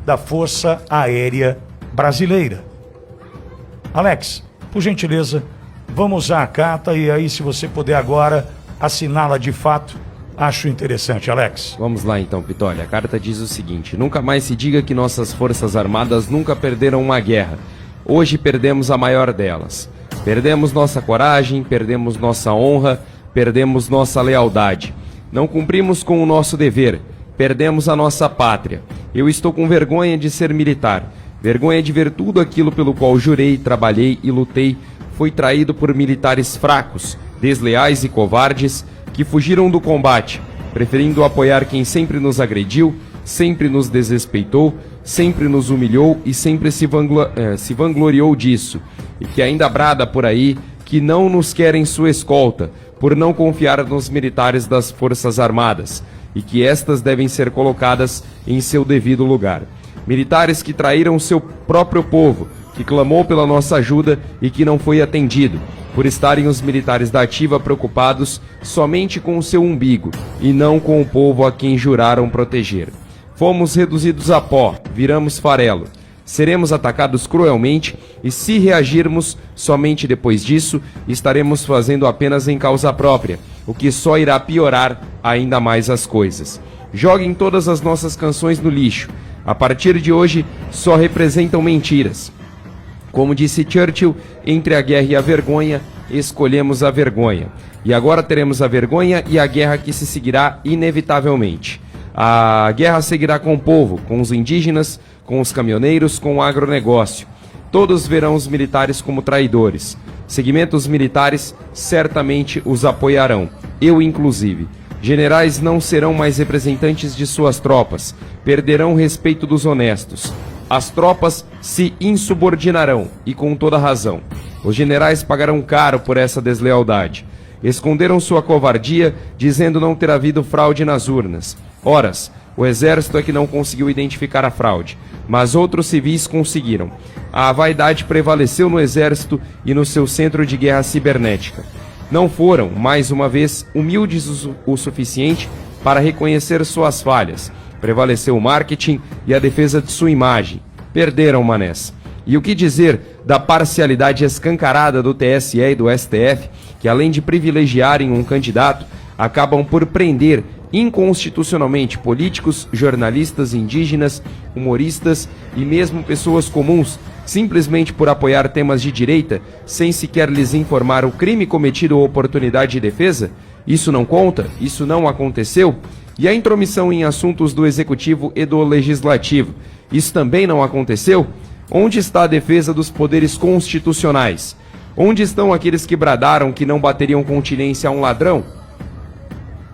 da Força Aérea Brasileira. Alex, por gentileza, vamos usar a carta e aí, se você puder agora assiná-la de fato, acho interessante, Alex. Vamos lá então, Pitoli. A carta diz o seguinte: nunca mais se diga que nossas forças armadas nunca perderam uma guerra. Hoje perdemos a maior delas. Perdemos nossa coragem, perdemos nossa honra, perdemos nossa lealdade. Não cumprimos com o nosso dever, perdemos a nossa pátria. Eu estou com vergonha de ser militar. Vergonha de ver tudo aquilo pelo qual jurei, trabalhei e lutei foi traído por militares fracos, desleais e covardes que fugiram do combate, preferindo apoiar quem sempre nos agrediu, sempre nos desrespeitou, sempre nos humilhou e sempre se vangloriou disso, e que ainda brada por aí que não nos querem sua escolta, por não confiar nos militares das Forças Armadas, e que estas devem ser colocadas em seu devido lugar. Militares que traíram seu próprio povo, que clamou pela nossa ajuda e que não foi atendido, por estarem os militares da ativa preocupados somente com o seu umbigo e não com o povo a quem juraram proteger. Fomos reduzidos a pó, viramos farelo. Seremos atacados cruelmente e, se reagirmos somente depois disso, estaremos fazendo apenas em causa própria, o que só irá piorar ainda mais as coisas. Joguem todas as nossas canções no lixo. A partir de hoje, só representam mentiras. Como disse Churchill, entre a guerra e a vergonha, escolhemos a vergonha. E agora teremos a vergonha e a guerra que se seguirá inevitavelmente. A guerra seguirá com o povo, com os indígenas, com os caminhoneiros, com o agronegócio. Todos verão os militares como traidores. Segmentos militares certamente os apoiarão, eu inclusive. Generais não serão mais representantes de suas tropas, perderão o respeito dos honestos. As tropas se insubordinarão, e com toda razão. Os generais pagarão caro por essa deslealdade. Esconderam sua covardia, dizendo não ter havido fraude nas urnas. Horas, o exército é que não conseguiu identificar a fraude, mas outros civis conseguiram. A vaidade prevaleceu no exército e no seu centro de guerra cibernética. Não foram, mais uma vez, humildes o suficiente para reconhecer suas falhas. Prevaleceu o marketing e a defesa de sua imagem. Perderam, manés. E o que dizer da parcialidade escancarada do TSE e do STF, que além de privilegiarem um candidato, acabam por prender inconstitucionalmente políticos, jornalistas, indígenas, humoristas e mesmo pessoas comuns, simplesmente por apoiar temas de direita, sem sequer lhes informar o crime cometido ou oportunidade de defesa? Isso não conta? Isso não aconteceu? E a intromissão em assuntos do Executivo e do Legislativo? Isso também não aconteceu? Onde está a defesa dos poderes constitucionais? Onde estão aqueles que bradaram que não bateriam continência a um ladrão?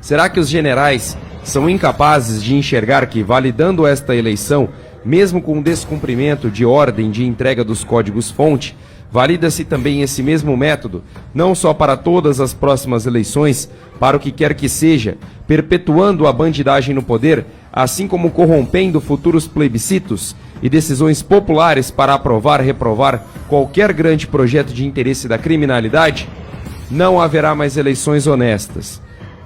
Será que os generais são incapazes de enxergar que, validando esta eleição, mesmo com o descumprimento de ordem de entrega dos códigos-fonte, valida-se também esse mesmo método, não só para todas as próximas eleições, para o que quer que seja, perpetuando a bandidagem no poder, assim como corrompendo futuros plebiscitos e decisões populares para aprovar, reprovar qualquer grande projeto de interesse da criminalidade? Não haverá mais eleições honestas.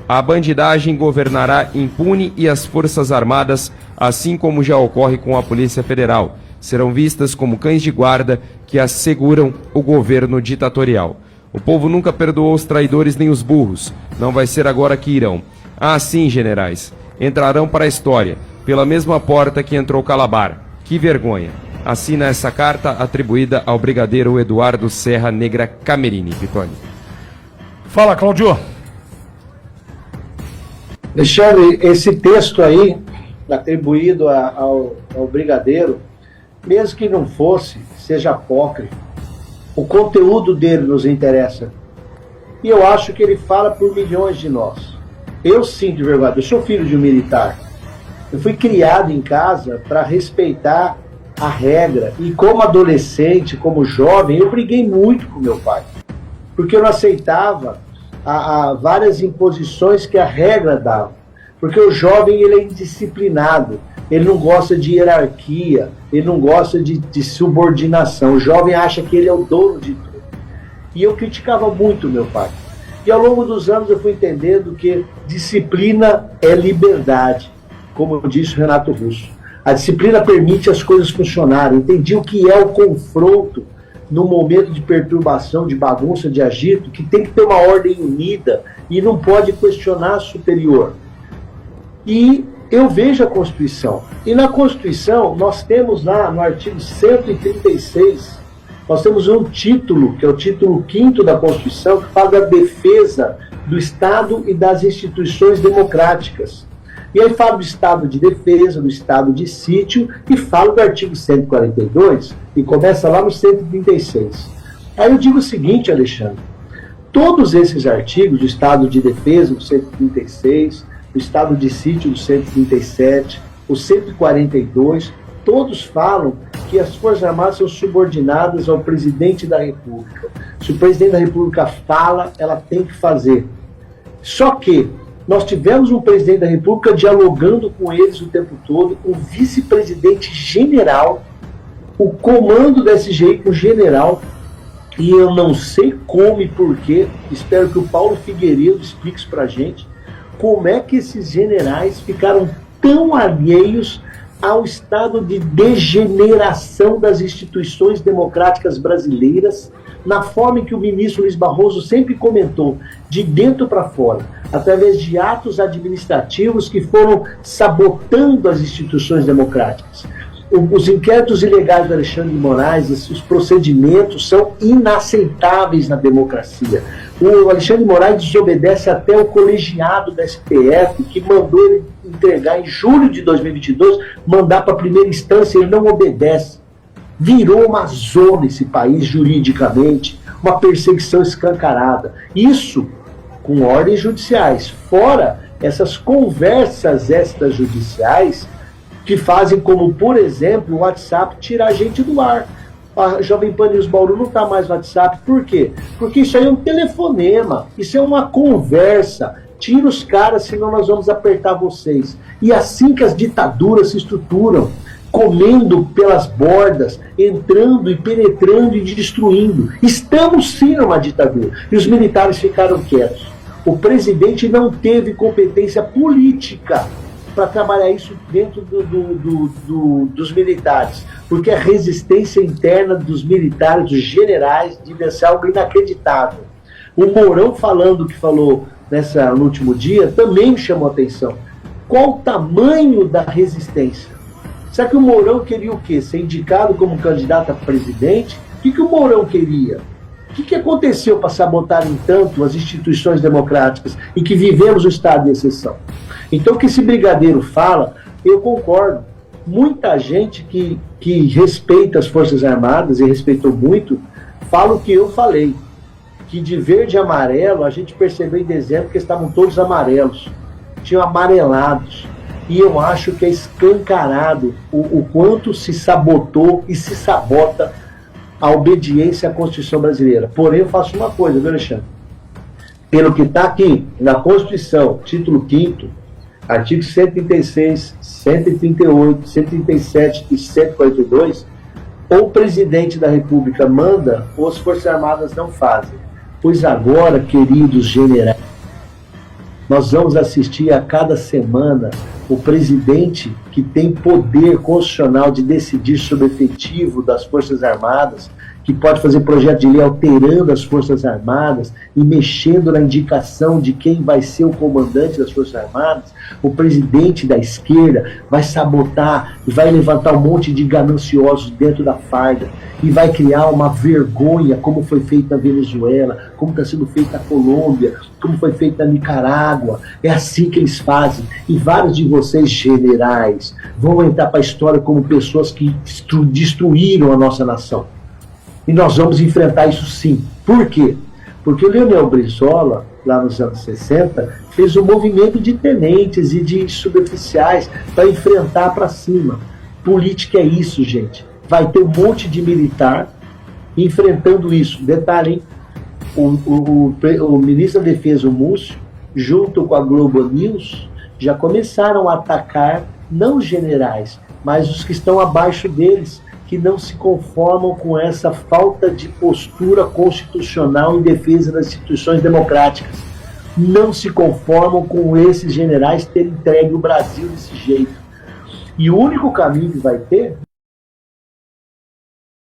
A bandidagem governará impune e as Forças Armadas, assim como já ocorre com a Polícia Federal, serão vistas como cães de guarda que asseguram o governo ditatorial. O povo nunca perdoou os traidores nem os burros, não vai ser agora que irão. Ah, sim, generais, entrarão para a história, pela mesma porta que entrou Calabar. Que vergonha. Assina essa carta atribuída ao brigadeiro Eduardo Serra Negra Camerini. Pitoli. Fala, Cláudio. Alexandre, esse texto aí, atribuído ao brigadeiro, mesmo que não fosse, seja apócrifo, o conteúdo dele nos interessa. E eu acho que ele fala por milhões de nós. Eu sinto vergonha, eu sou filho de um militar. Eu fui criado em casa para respeitar a regra. E como adolescente, como jovem, eu briguei muito com meu pai. Porque eu não aceitava várias imposições que a regra dava. Porque o jovem, ele é indisciplinado, ele não gosta de hierarquia, ele não gosta de subordinação. O jovem acha que ele é o dono de tudo. E eu criticava muito meu pai. E ao longo dos anos eu fui entendendo que disciplina é liberdade, como disse o Renato Russo. A disciplina permite as coisas funcionarem. Entendi o que é o confronto no momento de perturbação, de bagunça, de agito, que tem que ter uma ordem unida e não pode questionar a superior. E eu vejo a Constituição. E na Constituição, nós temos lá, no artigo 136, nós temos um título, que é o título 5º da Constituição, que fala da defesa do Estado e das instituições democráticas. E aí fala do estado de defesa, do estado de sítio, e fala do artigo 142, e começa lá no 136. Aí eu digo o seguinte, Alexandre, todos esses artigos, do estado de defesa, do 136, do estado de sítio, do 137, o 142, todos falam que as Forças Armadas são subordinadas ao presidente da República. Se o presidente da República fala, ela tem que fazer. Só que nós tivemos um presidente da República dialogando com eles o tempo todo, o vice-presidente general, o comando da SGI com o general, e eu não sei como e porquê, espero que o Paulo Figueiredo explique isso pra gente, como é que esses generais ficaram tão alheios ao estado de degeneração das instituições democráticas brasileiras, na forma em que o ministro Luiz Barroso sempre comentou, de dentro para fora, através de atos administrativos que foram sabotando as instituições democráticas. Os inquéritos ilegais do Alexandre de Moraes, os procedimentos são inaceitáveis na democracia. O Alexandre de Moraes desobedece até o colegiado da STF, que mandou ele entregar em julho de 2022, mandar para a primeira instância, ele não obedece. Virou uma zona esse país juridicamente, uma perseguição escancarada. Isso com ordens judiciais, fora essas conversas extrajudiciais que fazem como, por exemplo, o WhatsApp tirar a gente do ar. A Jovem Pan News Bauru não está mais no WhatsApp. Por quê? Porque isso aí é um telefonema, isso é uma conversa. Tira os caras, senão nós vamos apertar vocês. E assim que as ditaduras se estruturam, comendo pelas bordas, entrando e penetrando e destruindo. Estamos sim numa ditadura. E os militares ficaram quietos. O presidente não teve competência política para trabalhar isso dentro dos militares, porque a resistência interna dos militares, dos generais, devia ser algo inacreditável. O Mourão falando o que falou no último dia também me chamou a atenção. Qual o tamanho da resistência? Será que o Mourão queria o quê? Ser indicado como candidato a presidente? O que o Mourão queria? O que aconteceu para sabotarem tanto as instituições democráticas e que vivemos o estado de exceção? Então, o que esse brigadeiro fala, eu concordo. Muita gente que respeita as Forças Armadas, e respeitou muito, fala o que eu falei. Que de verde e amarelo, a gente percebeu em dezembro que estavam todos amarelos. Tinham amarelados. E eu acho que é escancarado o quanto se sabotou e se sabota a obediência à Constituição brasileira. Porém, eu faço uma coisa, viu, Alexandre? Pelo que está aqui na Constituição, título 5º, artigo 136, 138, 137 e 142, ou o presidente da República manda, ou as Forças Armadas não fazem. Pois agora, queridos generais, nós vamos assistir a cada semana o presidente que tem poder constitucional de decidir sobre o efetivo das Forças Armadas, que pode fazer projeto de lei alterando as Forças Armadas e mexendo na indicação de quem vai ser o comandante das Forças Armadas. O presidente da esquerda vai sabotar e vai levantar um monte de gananciosos dentro da farda e vai criar uma vergonha, como foi feito na Venezuela, como está sendo feito na Colômbia, como foi feito na Nicarágua. É assim que eles fazem. E vários de vocês, generais, vão entrar para a história como pessoas que destruíram a nossa nação. E nós vamos enfrentar isso sim. Por quê? Porque o Leonel Brizola, lá nos anos 60, fez um movimento de tenentes e de suboficiais para enfrentar para cima. Política é isso, gente. Vai ter um monte de militar enfrentando isso. Detalhe, hein? O ministro da Defesa, o Múcio, junto com a Globo News, já começaram a atacar não os generais, mas os que estão abaixo deles, que não se conformam com essa falta de postura constitucional em defesa das instituições democráticas. Não se conformam com esses generais terem entregue o Brasil desse jeito. E o único caminho que vai ter